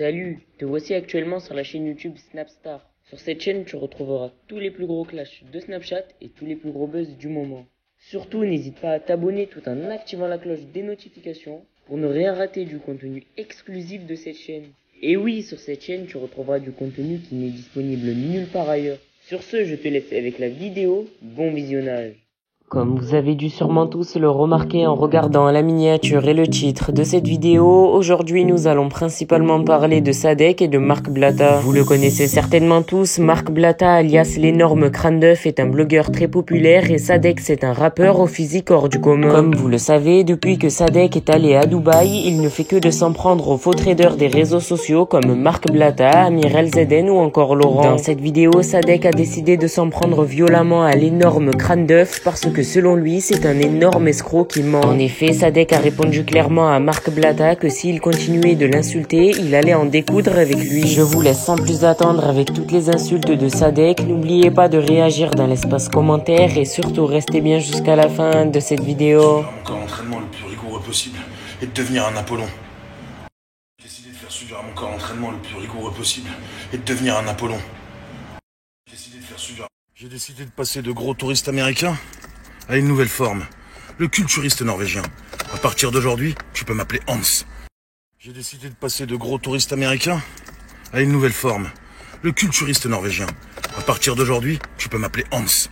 Salut, te voici actuellement sur la chaîne YouTube Snapstar. Sur cette chaîne, tu retrouveras tous les plus gros clashs de Snapchat et tous les plus gros buzz du moment. Surtout, n'hésite pas à t'abonner tout en activant la cloche des notifications pour ne rien rater du contenu exclusif de cette chaîne. Et oui, sur cette chaîne, tu retrouveras du contenu qui n'est disponible nulle part ailleurs. Sur ce, je te laisse avec la vidéo. Bon visionnage. Comme vous avez dû sûrement tous le remarquer en regardant la miniature et le titre de cette vidéo, aujourd'hui nous allons principalement parler de Sadek et de Marc Blatta. Vous le connaissez certainement tous, Marc Blatta alias l'énorme crâne d'œuf est un blogueur très populaire et Sadek c'est un rappeur au physique hors du commun. Comme vous le savez, depuis que Sadek est allé à Dubaï, il ne fait que de s'en prendre aux faux traders des réseaux sociaux comme Marc Blatta, Amir El Zeden ou encore Laurent. Dans cette vidéo, Sadek a décidé de s'en prendre violemment à l'énorme crâne d'œuf parce que selon lui, c'est un énorme escroc qui ment. En effet, Sadek a répondu clairement à Marc Blatta que s'il continuait de l'insulter, il allait en découdre avec lui. Je vous laisse sans plus attendre avec toutes les insultes de Sadek. N'oubliez pas de réagir dans l'espace commentaire et surtout restez bien jusqu'à la fin de cette vidéo. Mon corps d'entraînement le plus rigoureux possible et de devenir un Apollon. J'ai décidé de faire subir à mon corps d'entraînement le plus rigoureux possible et de devenir un Apollon. J'ai décidé de passer de gros touriste américain à une nouvelle forme, le culturiste norvégien. À partir d'aujourd'hui, tu peux m'appeler Hans. J'ai décidé de passer de gros touriste américain à une nouvelle forme, le culturiste norvégien. À partir d'aujourd'hui, tu peux m'appeler Hans.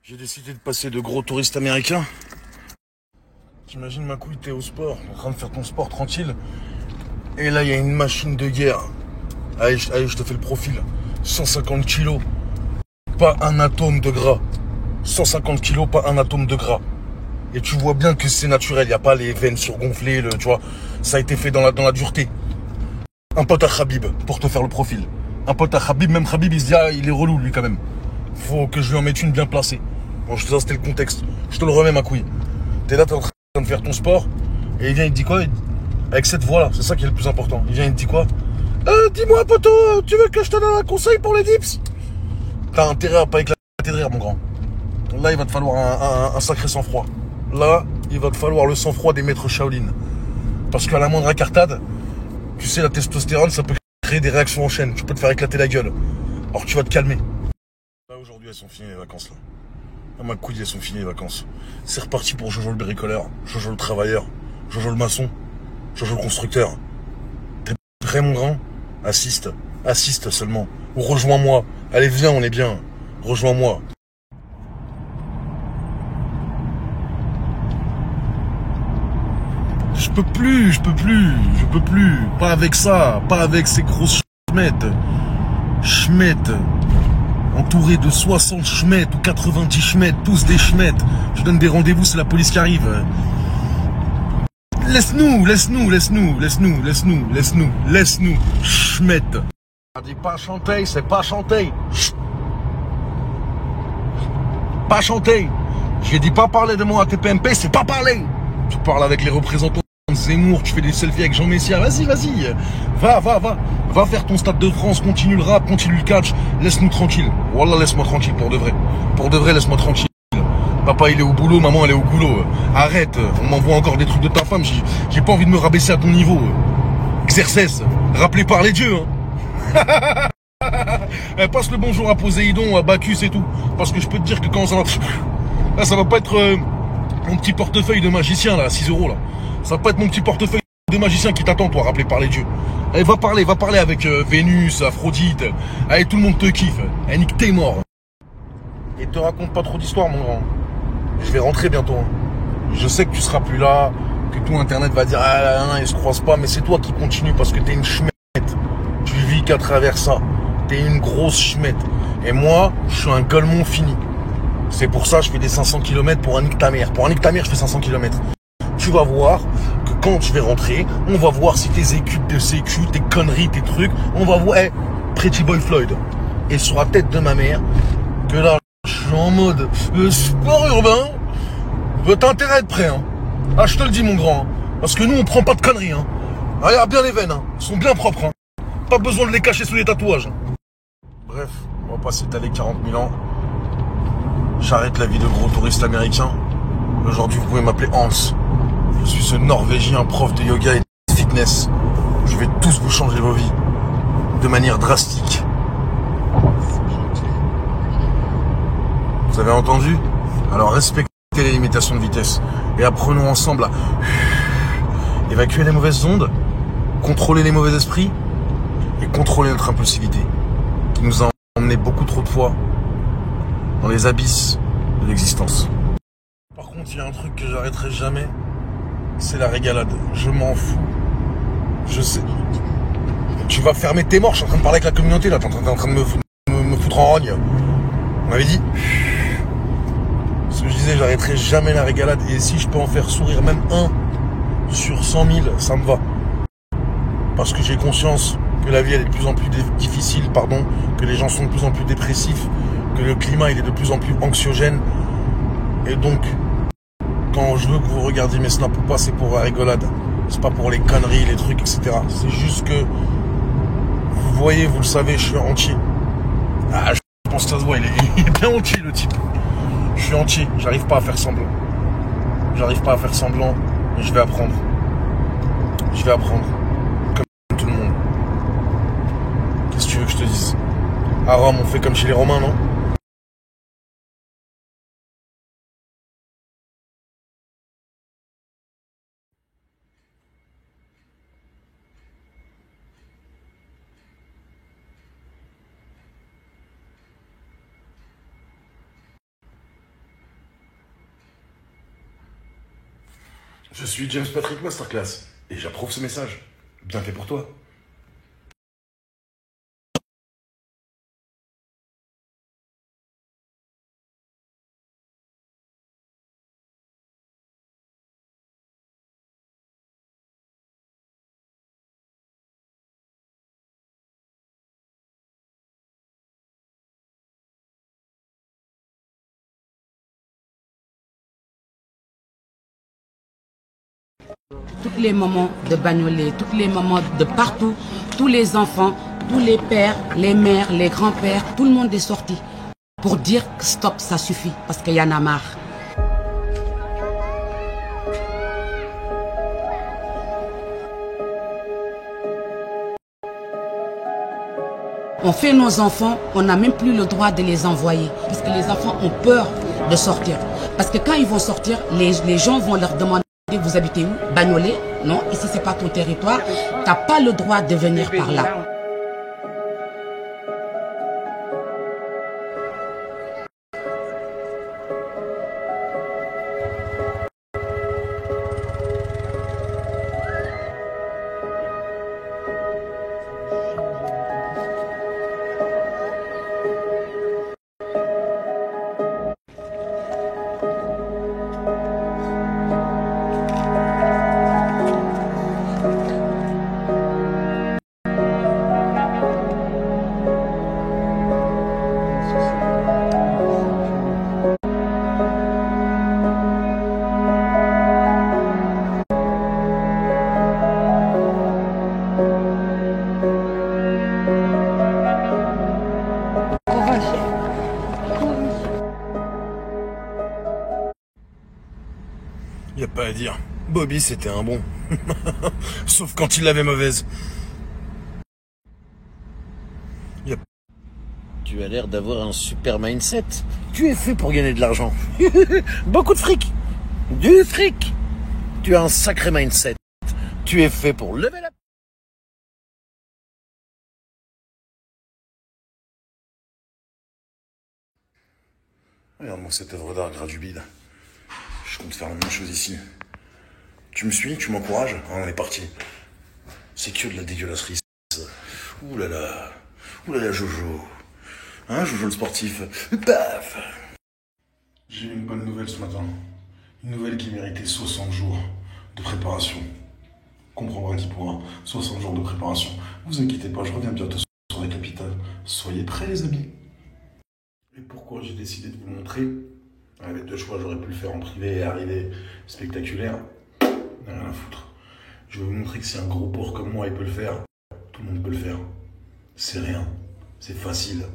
J'ai décidé de passer de gros touriste américain. T'imagines ma couille, t'es au sport, en train de faire ton sport tranquille. Et là, il y a une machine de guerre. Allez, je te fais le profil. 150 kilos, pas un atome de gras. 150 kilos, pas un atome de gras. Et tu vois bien que c'est naturel, il n'y a pas les veines surgonflées, tu vois. Ça a été fait dans la dureté. Un pote à Khabib, pour te faire le profil. Un pote à Khabib, même Khabib, il se dit, ah, il est relou, lui, quand même. Faut que je lui en mette une bien placée. Bon, ça, c'était le contexte. Je te le remets, ma couille. T'es là, t'es en train de faire ton sport. Et il vient, il te dit quoi? Avec cette voix-là, c'est ça qui est le plus important. Il vient, il te dit quoi? Dis-moi, poto, tu veux que je te donne un conseil pour les dips? T'as intérêt à pas éclater de rire, mon grand. Là, il va te falloir un sacré sang-froid. Là, il va te falloir le sang-froid des maîtres Shaolin. Parce qu'à la moindre incartade, tu sais, la testostérone, ça peut créer des réactions en chaîne. Tu peux te faire éclater la gueule. Alors tu vas te calmer. Là, aujourd'hui, elles sont finies les vacances, là. À ma couille, elles sont finies les vacances. C'est reparti pour Jojo le bricoleur, Jojo le travailleur, Jojo le maçon, Jojo le constructeur. T'es prêt, mon grand? Assiste seulement. Ou rejoins-moi. Allez, viens, on est bien. Rejoins-moi. Je peux plus. Pas avec ça, pas avec ces grosses schmettes. Entouré de 60 schmettes ou 90 schmettes, tous des schmettes. Je donne des rendez-vous, c'est la police qui arrive. Laisse-nous. Schmettes. On dit pas chanter, c'est pas chanter. Pas chanter. J'ai dit pas parler de moi à TPMP, c'est pas parler. Tu parles avec les représentants de Zemmour, tu fais des selfies avec Jean Messia. Vas-y. Va faire ton Stade de France, continue le rap, continue le catch. Laisse-nous tranquille. Wallah, laisse-moi tranquille pour de vrai. Pour de vrai, laisse-moi tranquille. Papa, il est au boulot, maman, elle est au boulot. Arrête, on m'envoie encore des trucs de ta femme. J'ai pas envie de me rabaisser à ton niveau. Xerxès, rappelé par les dieux. Hein. Passe le bonjour à Poséidon, à Bacchus et tout. Parce que je peux te dire que quand ça va... Là, ça va pas être mon petit portefeuille de magicien, là, à 6 € là. Ça va pas être mon petit portefeuille de magicien qui t'attend, toi, rappelé par les dieux. Allez, va parler avec Vénus, Aphrodite. Allez, tout le monde te kiffe. Allez, nique tes morts. Et te raconte pas trop d'histoires, mon grand. Je vais rentrer bientôt. Hein. Je sais que tu seras plus là, que tout Internet va dire ah non, ils se croisent pas, mais c'est toi qui continue parce que t'es une schmette. Tu vis qu'à travers ça. T'es une grosse schmette. Et moi, je suis un golemon fini. C'est pour ça que je fais des 500 km pour un nique ta mère. Pour un nique ta mère, je fais 500 km. Tu vas voir que quand je vais rentrer, on va voir si tes écus de sécu, tes conneries, tes trucs, on va voir, Pretty Boy Floyd. Et sur la tête de ma mère, que là, je suis en mode sport urbain. T'as intérêt à être prêt, hein. Ah, je te le dis, mon grand. Hein. Parce que nous, on prend pas de conneries, hein. Ah, regarde bien les veines, hein. Elles sont bien propres, hein. Pas besoin de les cacher sous les tatouages. Bref, on va pas s'étaler 40 000 ans. J'arrête la vie de gros touriste américain. Aujourd'hui, vous pouvez m'appeler Hans. Je suis ce Norvégien prof de yoga et de fitness. Je vais tous vous changer vos vies. De manière drastique. Vous avez entendu? Alors respectez les limitations de vitesse. Et apprenons ensemble à évacuer les mauvaises ondes, contrôler les mauvais esprits et contrôler notre impulsivité. Qui nous a emmené beaucoup trop de fois dans les abysses de l'existence. Par contre, il y a un truc que j'arrêterai jamais, c'est la régalade. Je m'en fous. Je sais. Tu vas fermer tes morts, je suis en train de parler avec la communauté là, t'es en train de me foutre en rogne. On m'avait dit. Ce que je disais, j'arrêterai jamais la régalade. Et si je peux en faire sourire même un sur 100 000, ça me va. Parce que j'ai conscience que la vie elle est de plus en plus difficile, que les gens sont de plus en plus dépressifs, que le climat il est de plus en plus anxiogène. Et donc, quand je veux que vous regardiez mes snaps ou pas, c'est pour la rigolade. C'est pas pour les conneries, les trucs, etc. C'est juste que, vous voyez, vous le savez, je suis entier. Ah, je pense que ça se voit, il est bien entier le type. Je suis entier, j'arrive pas à faire semblant. J'arrive pas à faire semblant, mais je vais apprendre. Je vais apprendre. Comme tout le monde. Qu'est-ce que tu veux que je te dise? À Rome, on fait comme chez les Romains, non? Je suis James Patrick Masterclass et j'approuve ce message. Bien fait pour toi. Toutes les mamans de Bagnolet, toutes les mamans de partout, tous les enfants, tous les pères, les mères, les grands-pères, tout le monde est sorti pour dire que stop, ça suffit, parce qu'il y en a marre. On fait nos enfants, on n'a même plus le droit de les envoyer, parce que les enfants ont peur de sortir. Parce que quand ils vont sortir, les gens vont leur demander: vous habitez où? Bagnolet? Non, ici c'est pas ton territoire. T'as pas le droit de venir par là. Y a pas à dire. Bobby, c'était un bon. Sauf quand il l'avait mauvaise. Tu as l'air d'avoir un super mindset. Tu es fait pour gagner de l'argent. Beaucoup de fric. Du fric. Tu as un sacré mindset. Tu es fait pour lever la... Regarde-moi cette œuvre d'art gras du bide. Je compte faire la même chose ici. Tu me suis? Tu m'encourages? On est parti. C'est que de la dégueulasserie. Ouh là là. Ouh là là, Jojo. Hein, Jojo le sportif. Paf! J'ai eu une bonne nouvelle ce matin. Une nouvelle qui méritait 60 jours de préparation. Comprendra qui pourra. 60 jours de préparation. Vous inquiétez pas, je reviens bientôt sur la capitale. Soyez prêts, les amis. Et pourquoi j'ai décidé de vous montrer? Avec deux choix, j'aurais pu le faire en privé et arriver spectaculaire. Rien à foutre. Je vais vous montrer que si un gros porc comme moi il peut le faire, tout le monde peut le faire. C'est rien. C'est facile.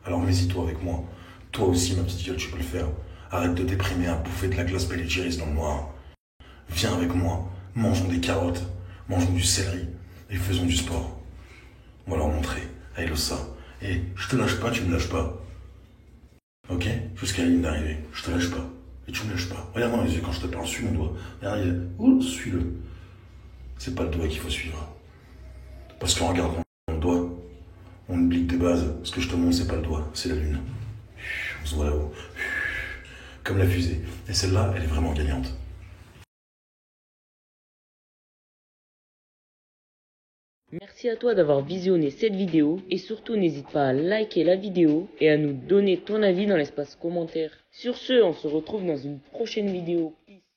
Alors mets-y-toi avec moi. Toi aussi, ma petite gueule, tu peux le faire. Arrête de déprimer à bouffer de la glace Pellettiris dans le noir. Viens avec moi. Mangeons des carottes. Mangeons du céleri. et faisons du sport. On va leur montrer. Allez, ça. Et je te lâche pas, tu me lâches pas. Ok? Jusqu'à la ligne d'arrivée. Je te lâche pas. Et tu me lâches pas. Regarde dans les yeux quand je te parle, suis mon doigt. Regarde, ouh, suis-le. C'est pas le doigt qu'il faut suivre. Parce qu'en regardant le doigt, on oublie tes bases. Ce que je te montre, c'est pas le doigt, c'est la lune. On se voit là-haut. Comme la fusée. Et celle-là, elle est vraiment gagnante. Merci à toi d'avoir visionné cette vidéo et surtout n'hésite pas à liker la vidéo et à nous donner ton avis dans l'espace commentaire. Sur ce, on se retrouve dans une prochaine vidéo. Peace.